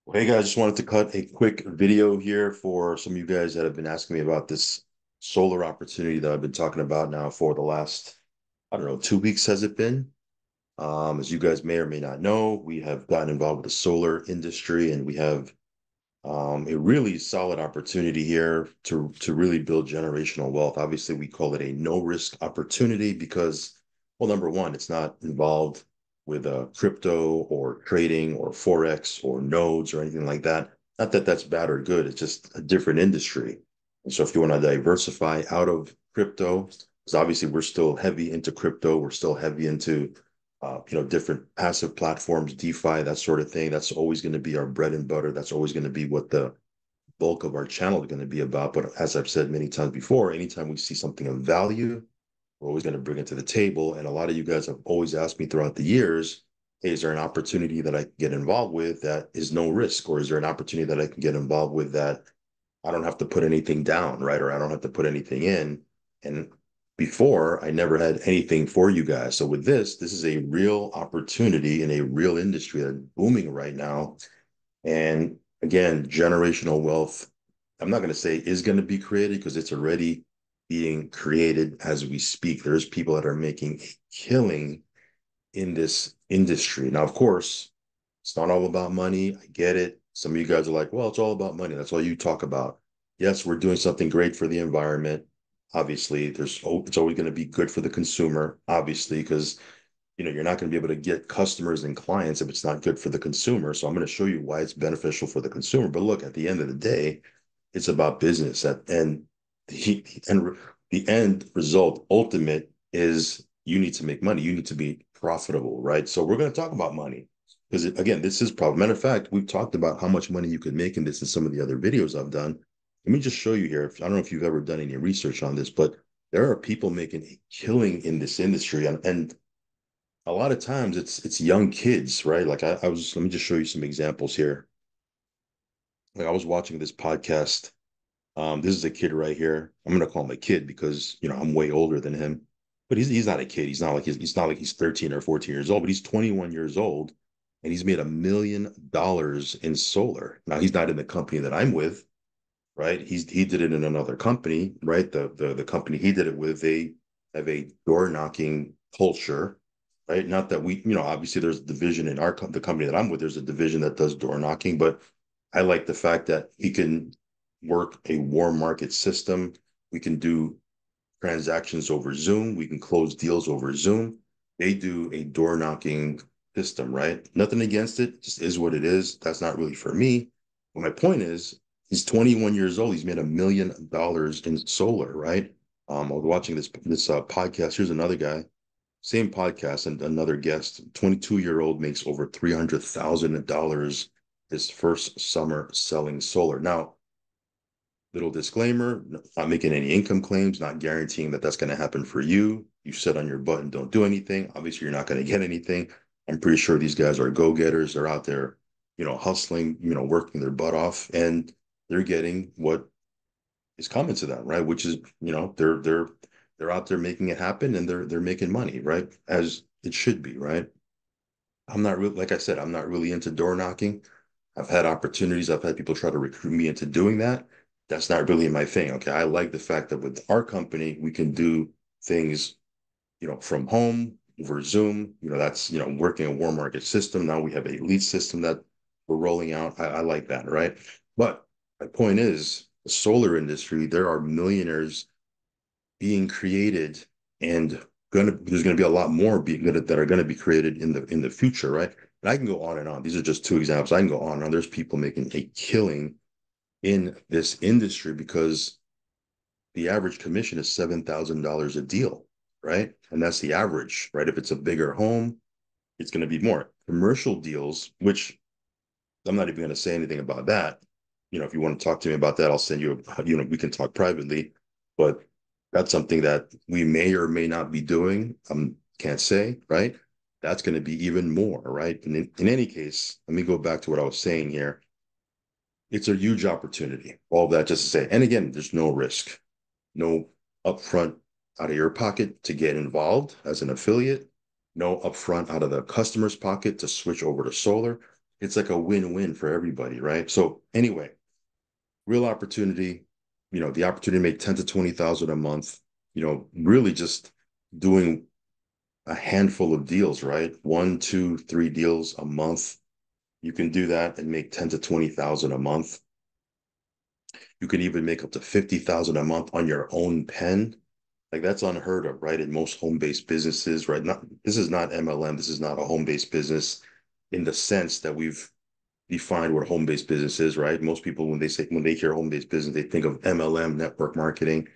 Well, hey guys, just wanted to cut a quick video here for some of you guys that have been asking me about this solar opportunity that I've been talking about now for the last, I don't know, 2 weeks has it been? As you guys may or may not know, we have gotten involved with the solar industry and we have a really solid opportunity here to really build generational wealth. Obviously, we call it a no risk opportunity because, well, number one, it's not involved with crypto or trading or forex or nodes or anything like that. Not that that's bad or good. It's just a different industry. And so, if you want to diversify out of crypto, because obviously we're still heavy into crypto, we're still heavy into different passive platforms, DeFi, that sort of thing. That's always going to be our bread and butter. That's always going to be what the bulk of our channel is going to be about. But as I've said many times before, anytime we see something of value, we're always going to bring it to the table. And a lot of you guys have always asked me throughout the years, hey, is there an opportunity that I can get involved with that is no risk? Or is there an opportunity that I can get involved with that I don't have to put anything down, right? Or I don't have to put anything in. And before, I never had anything for you guys. So with this is a real opportunity in a real industry that's booming right now. And again, generational wealth, I'm not going to say is going to be created because it's already being created as we speak. There's people that are making a killing in this industry. Now, of course, it's not all about money. I get it. Some of you guys are like, well, it's all about money. That's all you talk about. Yes, we're doing something great for the environment. Obviously, it's always going to be good for the consumer, obviously, because you're not going to be able to get customers and clients if it's not good for the consumer. So I'm going to show you why it's beneficial for the consumer. But look, at the end of the day, it's about business. And the end result, ultimate, is you need to make money. You need to be profitable, right? So we're going to talk about money because again, this is problem. Matter of fact, we've talked about how much money you could make in this in some of the other videos I've done. Let me just show you here. I don't know if you've ever done any research on this, but there are people making a killing in this industry, and a lot of times it's young kids, right? Like I was, let me just show you some examples here. Like I was watching this podcast. This is a kid right here. I'm gonna call him a kid because I'm way older than him, but he's not a kid. He's not like he's 13 or 14 years old, but he's 21 years old, and he's made $1 million in solar. Now he's not in the company that I'm with, right? He did it in another company, right? The company he did it with, they have a door knocking culture, right? Not that we, obviously there's a division in the company that I'm with. There's a division that does door knocking, but I like the fact that he can work a warm market system. We can do transactions over Zoom. We can close deals over Zoom. They do a door knocking system, right? Nothing against it, just is what it is. That's not really for me. But my point is, he's 21 years old. He's made $1 million in solar, right? I was watching this podcast. Here's another guy, same podcast, and another guest. 22-year-old makes over $300,000 his first summer selling solar. Now, little disclaimer, not making any income claims, not guaranteeing that that's going to happen for you. You sit on your butt and don't do anything. Obviously, you're not going to get anything. I'm pretty sure these guys are go-getters. They're out there, hustling, working their butt off, and they're getting what is coming to them, right? Which is, they're out there making it happen and they're making money, right? As it should be, right? I'm not really, like I said, I'm not really into door knocking. I've had opportunities. I've had people try to recruit me into doing that. That's not really my thing. Okay. I like the fact that with our company, we can do things, from home over Zoom. That's, working a warm market system. Now we have a lead system that we're rolling out. I like that. Right. But my point is the solar industry, there are millionaires being created and there's gonna be a lot more that are gonna be created in the future, right? And I can go on and on. These are just two examples. I can go on and on. There's people making a killing in this industry because the average commission is $7,000 a deal, right? And that's the average, right? If it's a bigger home, it's going to be more. Commercial deals, which I'm not even going to say anything about that. If you want to talk to me about that, I'll send you, we can talk privately, but that's something that we may or may not be doing. Can't say, right? That's going to be even more, right? And in any case, let me go back to what I was saying here. It's a huge opportunity. All that just to say, and again, there's no risk, no upfront out of your pocket to get involved as an affiliate, no upfront out of the customer's pocket to switch over to solar. It's like a win-win for everybody, right? So anyway, real opportunity, the opportunity to make 10 to 20,000 a month, really just doing a handful of deals, right? One, two, three deals a month. You can do that and make 10 to 20,000 a month. You can even make up to 50,000 a month on your own pen. Like that's unheard of, right? In most home-based businesses, right? This is not MLM. This is not a home-based business in the sense that we've defined what home-based business is, right? Most people, when they hear home-based business, they think of MLM, network marketing.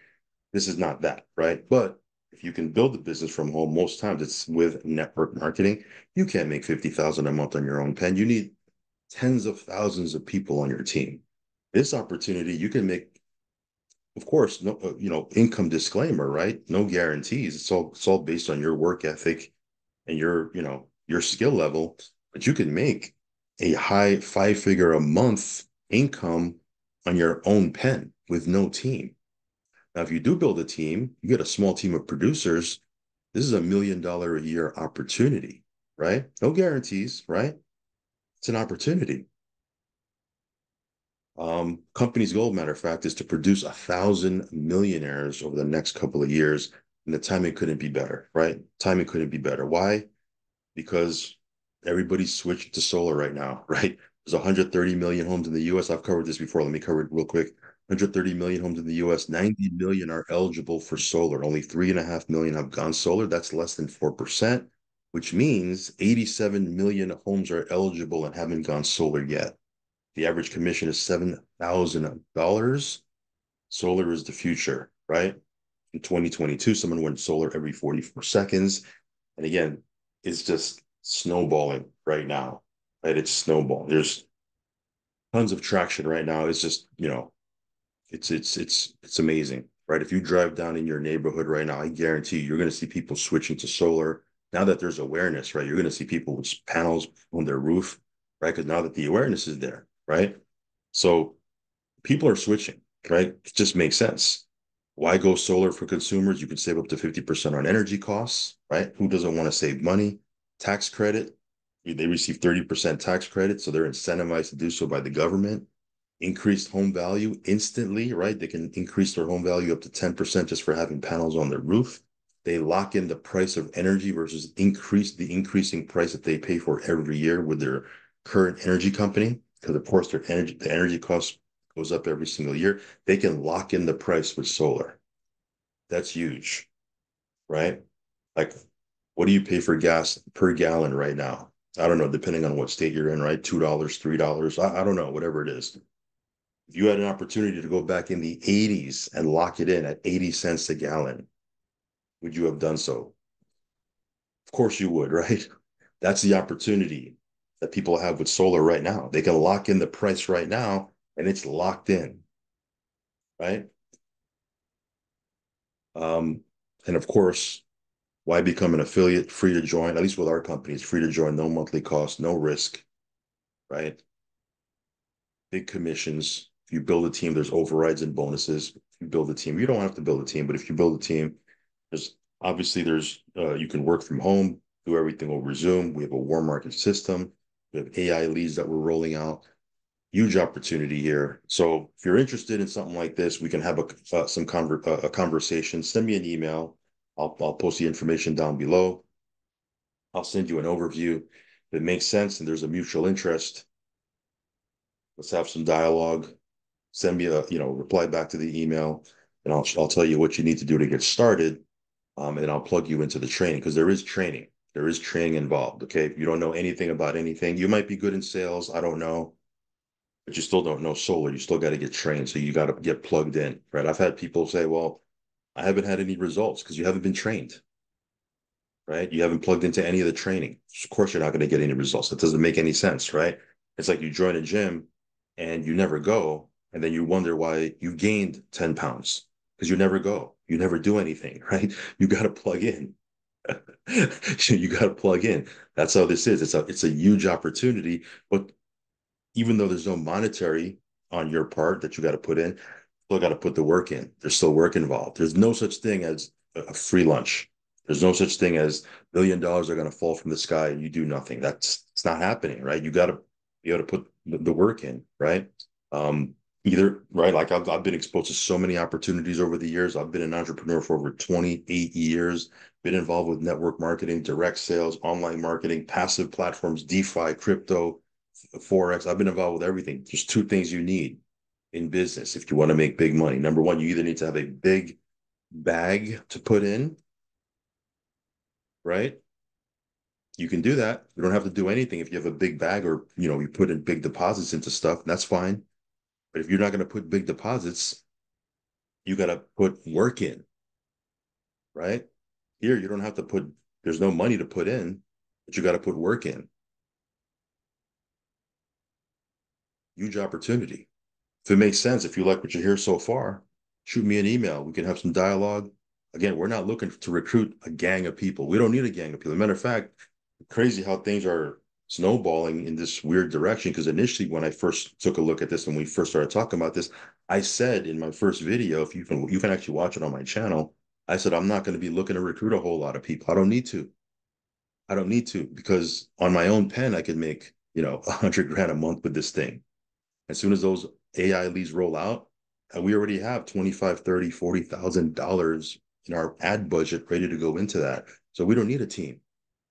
This is not that, right? But if you can build a business from home, most times it's with network marketing. You can't make 50,000 a month on your own pen. You need tens of thousands of people on your team. This opportunity, you can make, of course, no, income disclaimer, right? No guarantees. It's all based on your work ethic and your skill level, but you can make a high five-figure a month income on your own pen with no team. Now, if you do build a team, you get a small team of producers. This is $1 million a year opportunity, right? No guarantees, right? It's an opportunity. Company's goal, matter of fact, is to produce 1,000 millionaires over the next couple of years, and the timing couldn't be better, right? Timing couldn't be better. Why? Because everybody's switched to solar right now, right? There's 130 million homes in the US. I've covered this before. Let me cover it real quick. 130 million homes in the US, 90 million are eligible for solar. Only 3.5 million have gone solar. That's less than 4%, which means 87 million homes are eligible and haven't gone solar yet. The average commission is $7,000. Solar is the future, right? In 2022, someone went solar every 44 seconds. And again, it's just snowballing right now, right? It's snowballing. There's tons of traction right now. It's just, it's amazing, right? If you drive down in your neighborhood right now, I guarantee you're going to see people switching to solar. Now that there's awareness, right? You're going to see people with panels on their roof, right? Because now that the awareness is there, right? So people are switching, right? It just makes sense. Why go solar for consumers? You can save up to 50% on energy costs, right? Who doesn't want to save money? Tax credit, they receive 30% tax credit, so they're incentivized to do so by the government. Increased home value instantly, right? They can increase their home value up to 10% just for having panels on their roof. They lock in the price of energy versus the increasing price that they pay for every year with their current energy company, because of course the energy cost goes up every single year. They can lock in the price with solar. That's huge, right? Like, what do you pay for gas per gallon right now? I don't know, depending on what state you're in, right? $2, $3. I don't know, whatever it is. If you had an opportunity to go back in the 80s and lock it in at 80 cents a gallon, would you have done so? Of course you would, right? That's the opportunity that people have with solar right now. They can lock in the price right now and it's locked in, right? Um, and of course, why become an affiliate? Free to join, at least with our company, it's free to join, no monthly cost, no risk, right? Big commissions. If you build a team, there's overrides and bonuses. If you build a team, you don't have to build a team, but if you build a team, there's you can work from home, do everything over Zoom. We have a warm market system. We have AI leads that we're rolling out. Huge opportunity here. So if you're interested in something like this, we can have a conversation. Send me an email. I'll post the information down below. I'll send you an overview. If it makes sense and there's a mutual interest, let's have some dialogue. Send me reply back to the email, and I'll tell you what you need to do to get started. And then I'll plug you into the training, because there is training. There is training involved. Okay. If you don't know anything about anything, you might be good in sales. I don't know, but you still don't know solar. You still got to get trained. So you got to get plugged in, right? I've had people say, well, I haven't had any results because you haven't been trained, right? You haven't plugged into any of the training. Of course, you're not going to get any results. That doesn't make any sense, right? It's like you join a gym and you never go, and then you wonder why you gained 10 pounds because you never go. You never do anything, right? You got to plug in. You got to plug in. That's how this is. It's a huge opportunity, but even though there's no monetary on your part that you got to put in, still got to put the work in. There's still work involved. There's no such thing as a free lunch. There's no such thing as $1 million are going to fall from the sky and you do nothing. It's not happening, right? You got to put the work in, right? Um, Either right, like I've been exposed to so many opportunities over the years. I've been an entrepreneur for over 28 years, been involved with network marketing, direct sales, online marketing, passive platforms, DeFi, crypto, Forex. I've been involved with everything. There's two things you need in business if you want to make big money. Number one, you either need to have a big bag to put in, right? You can do that. You don't have to do anything if you have a big bag or you put in big deposits into stuff, that's fine. But if you're not going to put big deposits, you got to put work in, right? Here, you don't have to put, there's no money to put in, but you got to put work in. Huge opportunity. If it makes sense, if you like what you hear so far, shoot me an email. We can have some dialogue. Again, we're not looking to recruit a gang of people. We don't need a gang of people. As a matter of fact, crazy how things are snowballing in this weird direction. Because initially, when I first took a look at this and we first started talking about this, I said in my first video, if you can actually watch it on my channel, I said I'm not going to be looking to recruit a whole lot of people. I don't need to. I don't need to because on my own pen, I could make 100 grand a month with this thing. As soon as those AI leads roll out, and we already have 25, 30, $40,000 in our ad budget ready to go into that. So we don't need a team.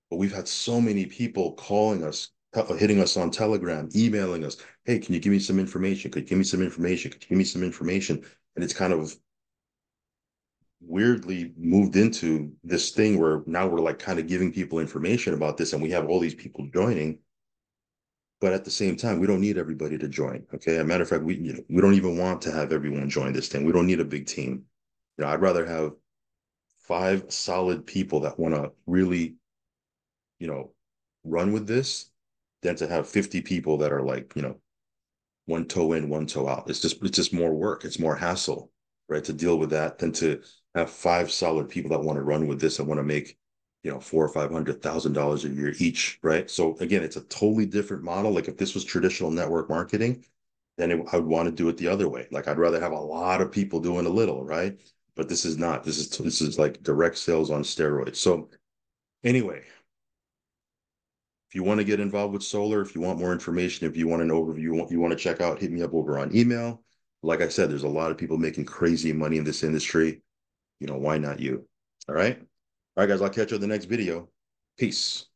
But we've had so many people calling us, hitting us on Telegram, emailing us, hey, can you give me some information? Could you give me some information? Could you give me some information? And it's kind of weirdly moved into this thing where now we're like kind of giving people information about this and we have all these people joining. But at the same time, we don't need everybody to join. Okay. As a matter of fact, we don't even want to have everyone join this thing. We don't need a big team. I'd rather have 5 solid people that want to really, you know, run with this than to have 50 people that are like, one toe in, one toe out. It's just more work. It's more hassle, right? To deal with that than to have 5 solid people that want to run with this and want to make, four or $500,000 a year each, right? So again, it's a totally different model. Like if this was traditional network marketing, then I would want to do it the other way. Like I'd rather have a lot of people doing a little, right? But this is not. This is like direct sales on steroids. So anyway, if you want to get involved with solar, if you want more information, if you want an overview, you want to check out, hit me up over on email. Like I said, there's a lot of people making crazy money in this industry. Why not you? All right. All right, guys, I'll catch you in the next video. Peace.